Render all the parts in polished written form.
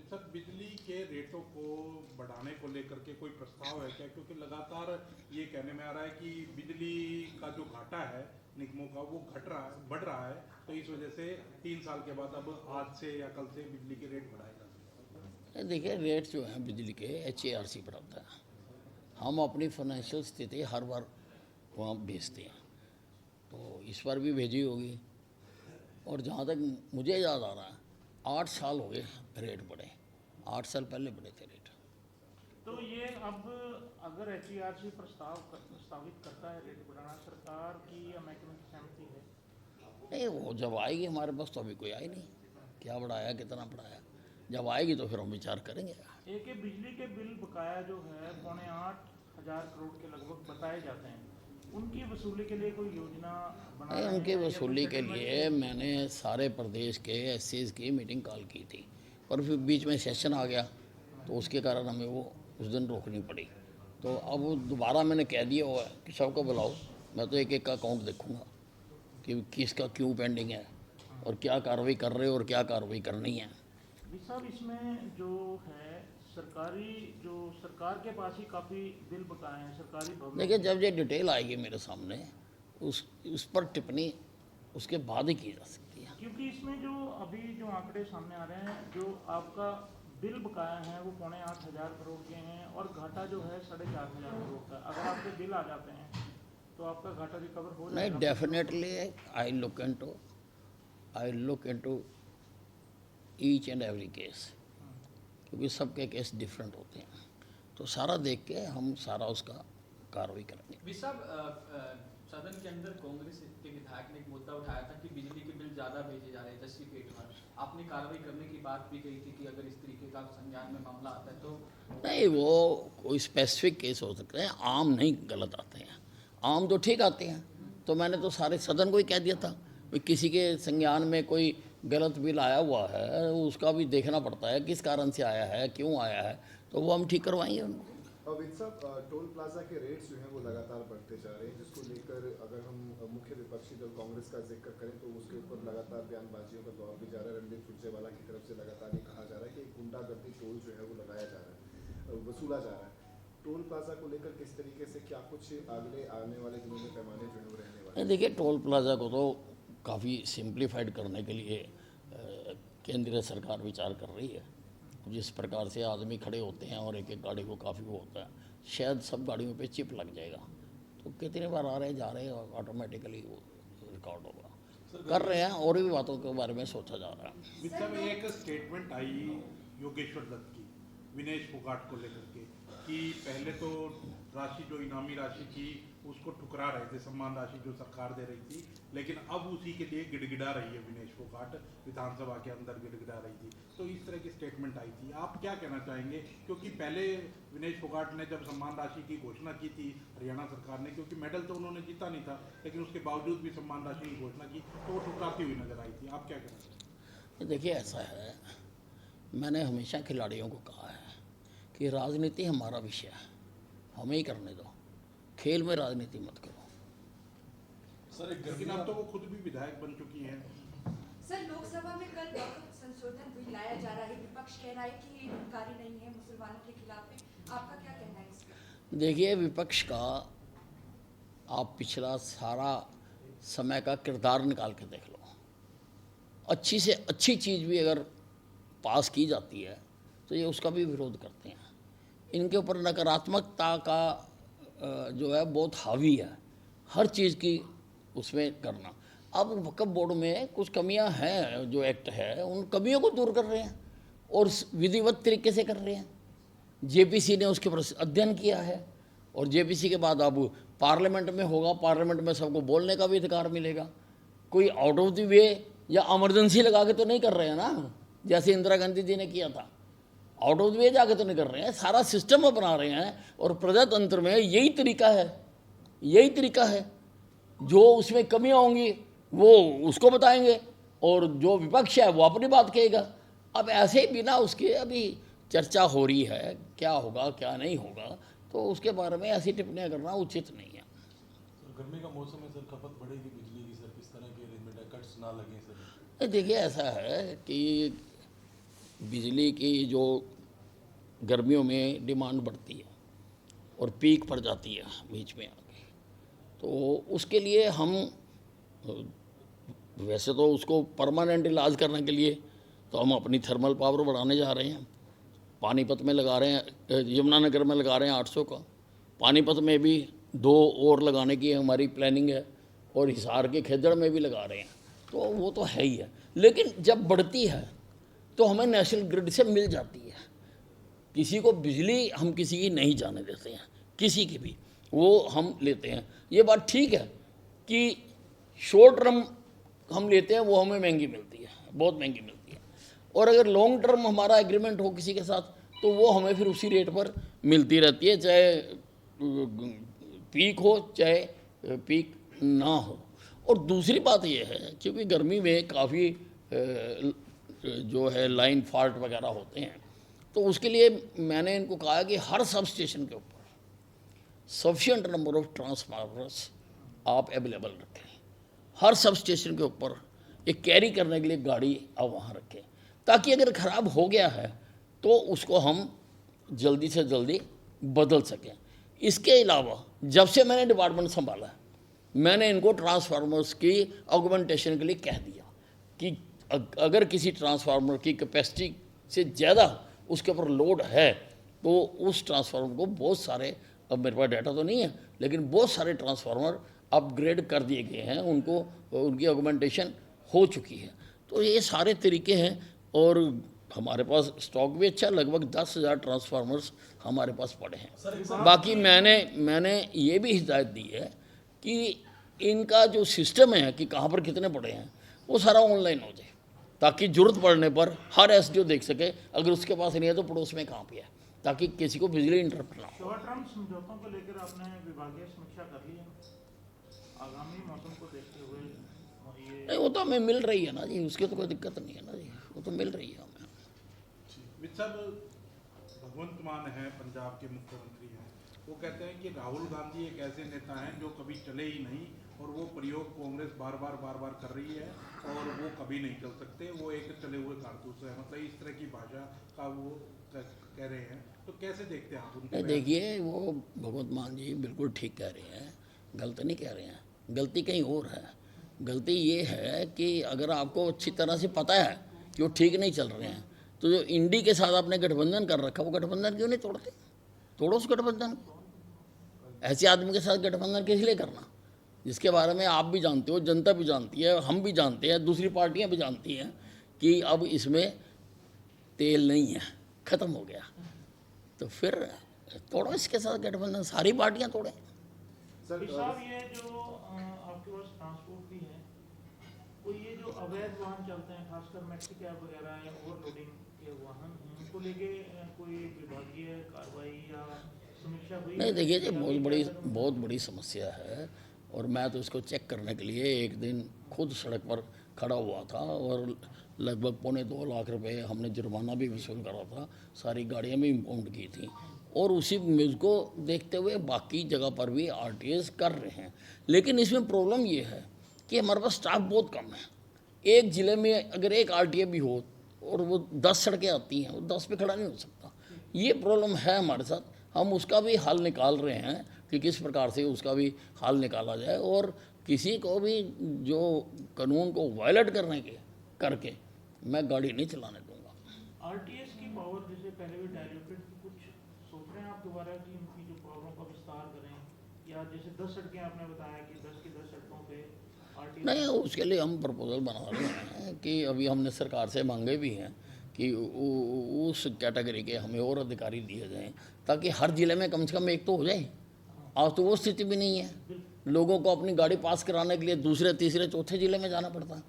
Sir, बिजली के रेटों को बढ़ाने को लेकर के कोई प्रस्ताव है क्या? क्योंकि लगातार ये कहने में आ रहा है कि बिजली का जो घाटा है निगमों का वो बढ़ रहा है, तो इस वजह से 3 साल के बाद अब आज से या कल से बिजली के रेट बढ़ाए जा सकते देखिए, रेट जो है बिजली के HARC बढ़ाता है। हम अपनी फाइनेंशियल स्थिति हर बार वहाँ भेजते हैं, तो इस बार भी भेजी होगी। और जहाँ तक मुझे याद आ रहा है, 8 साल हो गए रेट बढ़े, 8 साल पहले बढ़े थे रेट। तो ये अब अगर HERC प्रस्तावित करता है रेट बढ़ाना, सरकार की या महकमे की सहमति है? नहीं, वो जब आएगी हमारे पास, तो अभी कोई आई नहीं, क्या बढ़ाया कितना बढ़ाया। जब आएगी तो फिर हम विचार करेंगे। एक बिजली के बिल बकाया जो है 7,500 करोड़ के लगभग बताए जाते हैं, उनकी वसूली के लिए कोई योजना बना नहीं, रहे हैं उनकी या वसूली कोई के settlement लिए मैंने सारे प्रदेश के SCs की मीटिंग कॉल की थी, पर फिर बीच में सेशन आ गया, तो उसके कारण हमें वो उस दिन रोकनी पड़ी। तो अब दोबारा मैंने कह दिया हुआ है कि सबको बुलाओ, मैं तो एक एक का अकाउंट देखूंगा कि किसका क्यों पेंडिंग है और क्या कार्रवाई कर रहे हो और क्या कार्रवाई करनी है। साहब, इसमें जो है सरकार के पास ही काफ़ी बिल बकाए हैं सरकारी भवन। देखिए, जब ये डिटेल आएगी मेरे सामने, उस पर टिप्पणी उसके बाद ही की जा सकती है। क्योंकि इसमें जो अभी जो आंकड़े सामने आ रहे हैं, जो आपका बिल बकाया है वो 8,500 करोड़ के हैं और घाटा जो है 4,500 करोड़ का। अगर आपके बिल आ जाते हैं तो आपका घाटा रिकवर हो जाएगा? नहीं, definitely I look into each and every case, क्योंकि सबके केस डिफरेंट होते हैं, तो सारा देख के हम सारा उसका कार्रवाई करेंगे। सदन के अंदर कांग्रेस के विधायक ने एक मुद्दा उठाया था कि बिजली के बिल ज़्यादा भेजे जा रहे हैं 10 पेट पर। आपने कार्रवाई करने की बात भी कही थी कि अगर इस तरीके का संज्ञान में मामला आता है तो। नहीं, वो कोई स्पेसिफिक केस हो सकते हैं, आम नहीं गलत आते हैं। आम तो ठीक आते हैं, तो मैंने तो सारे सदन को ही कह दिया था कि किसी के संज्ञान में कोई गलत बिल आया हुआ है, उसका भी देखना पड़ता है किस कारण से आया है, क्यों आया है, तो वो हम ठीक करवाएंगे उनको। अमित साहब, टोल प्लाजा के रेट्स जो हैं वो लगातार बढ़ते जा रहे हैं, जिसको लेकर अगर हम मुख्य विपक्षी दल कांग्रेस का जिक्र करें तो उसके ऊपर लगातार बयानबाजियों का दौर भी जा रहा है। रणदीप सुरजेवाला की तरफ से लगातार ये कहा जा रहा है कि गुंडागर्दी टोल जो है वो लगाया जा रहा है, वसूला जा रहा है। टोल प्लाजा को लेकर किस तरीके से क्या कुछ अगले आने वाले दिनों में पैमाने जो है वो रहने वाले? देखिए, टोल प्लाजा को तो काफ़ी सिंप्लीफाइड करने के लिए केंद्रीय सरकार विचार कर रही है। जिस प्रकार से आदमी खड़े होते हैं और एक एक गाड़ी को काफ़ी वो होता है, शायद सब गाड़ियों पे चिप लग जाएगा, तो कितने बार आ रहे जा रहे हैं और ऑटोमेटिकली वो रिकॉर्ड होगा। कर रहे हैं, और भी बातों के बारे में सोचा जा रहा है। वित्त में एक स्टेटमेंट आई योगेश्वर दत्त की विनेश फोगाट को लेकर के कि पहले तो राशि जो इनामी राशि थी उसको ठुकरा रहे थे, सम्मान राशि जो सरकार दे रही थी, लेकिन अब उसी के लिए गिड़गिड़ा रही है विनेश फोगाट, विधानसभा के अंदर गिड़गिड़ा रही थी। तो इस तरह की स्टेटमेंट आई थी, आप क्या कहना चाहेंगे? क्योंकि पहले विनेश फोगाट ने जब सम्मान राशि की घोषणा की थी हरियाणा सरकार ने, क्योंकि मेडल तो उन्होंने जीता नहीं था, लेकिन उसके बावजूद भी सम्मान राशि की घोषणा की तो वो ठुकराती हुई नजर आई थी। आप क्या कहना चाहेंगे? देखिए, ऐसा है, मैंने हमेशा खिलाड़ियों को कहा है कि राजनीति हमारा विषय है, हमें ही करने दो, खेल में राजनीति मत करो। सर, लेकिन अब तो वो खुद भी विधायक बन चुकी हैं। सर, लोकसभा में कल संशोधन बिल लाया जा रहा है, विपक्ष कह रहा है कि ये हितकारी नहीं है, मुसलमानों के खिलाफ है, आपका क्या कहना है इस पर? देखिए, विपक्ष का आप पिछला सारा समय का किरदार निकाल के देख लो, अच्छी से अच्छी चीज़ भी अगर पास की जाती है तो ये उसका भी विरोध करते हैं। इनके ऊपर नकारात्मकता का जो है बहुत हावी है, हर चीज़ की उसमें करना। अब वक्फ बोर्ड में कुछ कमियां हैं, जो एक्ट है उन कमियों को दूर कर रहे हैं और विधिवत तरीके से कर रहे हैं। JPC ने उसके ऊपर अध्ययन किया है और JPC के बाद अब पार्लियामेंट में होगा, पार्लियामेंट में सबको बोलने का भी अधिकार मिलेगा। कोई आउट ऑफ द वे या इमरजेंसी लगा के तो नहीं कर रहे हैं ना, जैसे इंदिरा गांधी जी ने किया था। आउट ऑफ द वे जाके तो नहीं कर रहे हैं, सारा सिस्टम अपना रहे हैं और प्रजातंत्र में यही तरीका है, यही तरीका है। जो उसमें कमियां होंगी वो उसको बताएंगे और जो विपक्ष है वो अपनी बात कहेगा। अब ऐसे ही बिना उसके अभी चर्चा हो रही है, क्या होगा क्या नहीं होगा, तो उसके बारे में ऐसी टिप्पणियां करना उचित नहीं है। गर्मी का मौसम है सर, खपत बढ़ेगी बिजली की सर, किस तरह के अरेंजमेंट है, कट्स ना लगे सर? देखिए, ऐसा है कि बिजली की जो गर्मियों में डिमांड बढ़ती है और पीक पर जाती है बीच में आके, तो उसके लिए हम वैसे तो उसको परमानेंट इलाज करने के लिए तो हम अपनी थर्मल पावर बढ़ाने जा रहे हैं। पानीपत में लगा रहे हैं, यमुनानगर में लगा रहे हैं 800 का, पानीपत में भी 2 और लगाने की हमारी प्लानिंग है, और हिसार के खेजड़ में भी लगा रहे हैं। तो वो तो है ही है, लेकिन जब बढ़ती है तो हमें नेशनल ग्रिड से मिल जाती है। किसी को बिजली हम किसी की नहीं जाने देते हैं, किसी की भी, वो हम लेते हैं। ये बात ठीक है कि शॉर्ट टर्म हम लेते हैं, वो हमें महंगी मिलती है, बहुत महंगी मिलती है, और अगर लॉन्ग टर्म हमारा एग्रीमेंट हो किसी के साथ तो वो हमें फिर उसी रेट पर मिलती रहती है, चाहे पीक हो चाहे पीक ना हो। और दूसरी बात ये है, क्योंकि गर्मी में काफ़ी जो है लाइन फॉल्ट वगैरह होते हैं, तो उसके लिए मैंने इनको कहा कि हर सब स्टेशन के ऊपर सफिशिएंट नंबर ऑफ ट्रांसफार्मर्स आप अवेलेबल रखें। हर सब स्टेशन के ऊपर एक कैरी करने के लिए गाड़ी आप वहाँ रखें, ताकि अगर ख़राब हो गया है तो उसको हम जल्दी से जल्दी बदल सकें। इसके अलावा जब से मैंने डिपार्टमेंट संभाला है, मैंने इनको ट्रांसफार्मर्स की ऑगमेंटेशन के लिए कह दिया कि अगर किसी ट्रांसफार्मर की कैपेसिटी से ज़्यादा उसके ऊपर लोड है तो उस ट्रांसफार्मर को बहुत सारे, अब मेरे पास डाटा तो नहीं है, लेकिन बहुत सारे ट्रांसफार्मर अपग्रेड कर दिए गए हैं, उनको उनकी ऑगमेंटेशन हो चुकी है। तो ये सारे तरीके हैं, और हमारे पास स्टॉक भी अच्छा, लगभग 10,000 ट्रांसफार्मर्स हमारे पास पड़े हैं। बाकी मैंने ये भी हिदायत दी है कि इनका जो सिस्टम है कि कहाँ पर कितने पड़े हैं वो सारा ऑनलाइन हो जाए, ताकि ज़रूरत पड़ने पर हर एसडीओ देख सके, अगर उसके पास नहीं है तो पड़ोस में कहाँ पे है, ताकि किसी को बिजली इंटरप्ट ना हो। शॉर्ट टर्म समझौतों को लेकर आपने विभागीय समीक्षा कर ली है आगामी मौसम को देखते हुए? ये नहीं, वो तो हमें मिल रही है ना जी, उसकी तो कोई दिक्कत नहीं है ना जी, वो तो मिल रही है हमें। मित्र साहब, भगवंत मान है पंजाब के मुख्यमंत्री हैं, वो कहते हैं कि राहुल गांधी एक ऐसे नेता हैं जो कभी चले ही नहीं, और वो प्रयोग कांग्रेस बार बार कर रही है और वो कभी नहीं चल सकते, वो एक चले हुए कारतूस है, मतलब इस तरह की भाषा का वो कह रहे हैं। तो कैसे देखते हैं आप उनके नहीं, देखिए, वो भगवंत मान जी बिल्कुल ठीक कह रहे हैं, गलत नहीं कह रहे हैं। गलती कहीं और है। गलती ये है कि अगर आपको अच्छी तरह से पता है कि वो ठीक नहीं चल रहे हैं, तो जो इंडी के साथ आपने गठबंधन कर रखा, वो गठबंधन क्यों नहीं तोड़ते? तोड़ो उस गठबंधन को। ऐसे आदमी के साथ गठबंधन किस लिए करना, जिसके बारे में आप भी जानते हो, जनता भी जानती है, हम भी जानते हैं, दूसरी पार्टियां भी जानती हैं कि अब इसमें तेल नहीं है, ख़त्म हो गया। तो फिर तोड़ो इसके साथ गठबंधन, सारी पार्टियां तोड़ें। सर साहब, ये जो आपके पास ट्रांसपोर्ट भी है, तो ये जो अवैध वाहन चलते हैं, खासकर मैक्सी कैब वगैरह या ओवरलोडिंग के वाहन, उनको लेके कोई विभागीय कार्रवाई या समीक्षा हुई? नहीं, देखिए जी, बहुत बड़ी समस्या है, और मैं तो इसको चेक करने के लिए एक दिन खुद सड़क पर खड़ा हुआ था, और लगभग 2.25 लाख रुपए हमने जुर्माना भी वसूल करा था, सारी गाड़ियाँ भी इम्पाउंड की थी, और उसी को देखते हुए बाकी जगह पर भी आरटीएस कर रहे हैं। लेकिन इसमें प्रॉब्लम ये है कि हमारे पास स्टाफ बहुत कम है। एक ज़िले में अगर एक आरटीए भी हो और वो 10 सड़कें आती हैं, वो 10 पे खड़ा नहीं हो सकता। ये प्रॉब्लम है हमारे साथ, हम उसका भी हल निकाल रहे हैं कि किस प्रकार से उसका भी हल निकाला जाए, और किसी को भी जो कानून को वायलेट करके मैं गाड़ी नहीं चलाने दूंगा। आरटीएस की पावर जैसे पहले भी डायरेक्टेड, कुछ सोच रहे हैं आप दोबारा कि उनकी जो पावरों का विस्तार करें, या जैसे 10 सड़कें आपने बताया कि 10 की 10 सड़कों पे आरटीएस? नहीं, उसके लिए हम प्रपोजल बना रहे हैं कि अभी हमने सरकार से मांगे भी हैं कि उस कैटेगरी के हमें और अधिकारी दिए जाएं, ताकि हर ज़िले में कम से कम एक तो हो जाए। आज तो वो स्थिति भी नहीं है, लोगों को अपनी गाड़ी पास कराने के लिए दूसरे तीसरे चौथे ज़िले में जाना पड़ता है।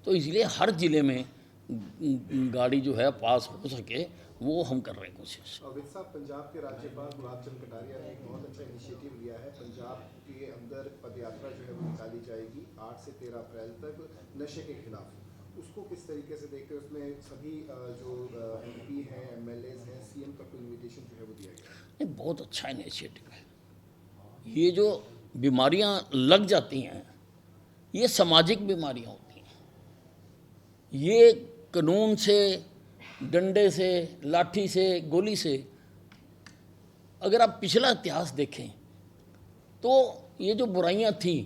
तो इसलिए हर ज़िले में गाड़ी जो है पास हो सके, वो हम कर रहे हैं कोशिश। वित्त साहब, पंजाब के राज्यपाल गुलाब चंद कटारिया ने एक बहुत अच्छा इनिशिएटिव लिया है। पंजाब के अंदर पदयात्रा जो है वो निकाली जाएगी 8 से 13 अप्रैल तक नशे के खिलाफ। उसको किस तरीके से देखते हैं? उसमें सभी जो एमपी हैं, एमएलएज हैं, सीएम तक को इन्विटेशन जो है वो दिया गया। ये बहुत अच्छा इनिशिएटिव है। ये जो बीमारियां लग जाती हैं, ये सामाजिक बीमारियां होती हैं। ये कानून से डंडे से, लाठी से, गोली से। अगर आप पिछला इतिहास देखें तो ये जो बुराइयां थी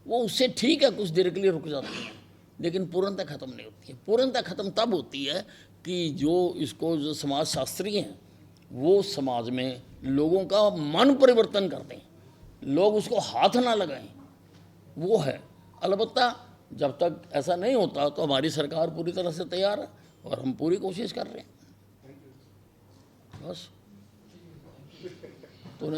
वो उससे ठीक है, कुछ देर के लिए रुक जाती हैं, लेकिन पूर्णतः ख़त्म नहीं होती है। पूर्णतः ख़त्म तब होती है कि जो समाजशास्त्री हैं वो समाज में लोगों का मन परिवर्तन कर दें, लोग उसको हाथ ना लगाएं, वो है। अलबत्ता जब तक ऐसा नहीं होता तो हमारी सरकार पूरी तरह से तैयार है और हम पूरी कोशिश कर रहे हैं बस। तो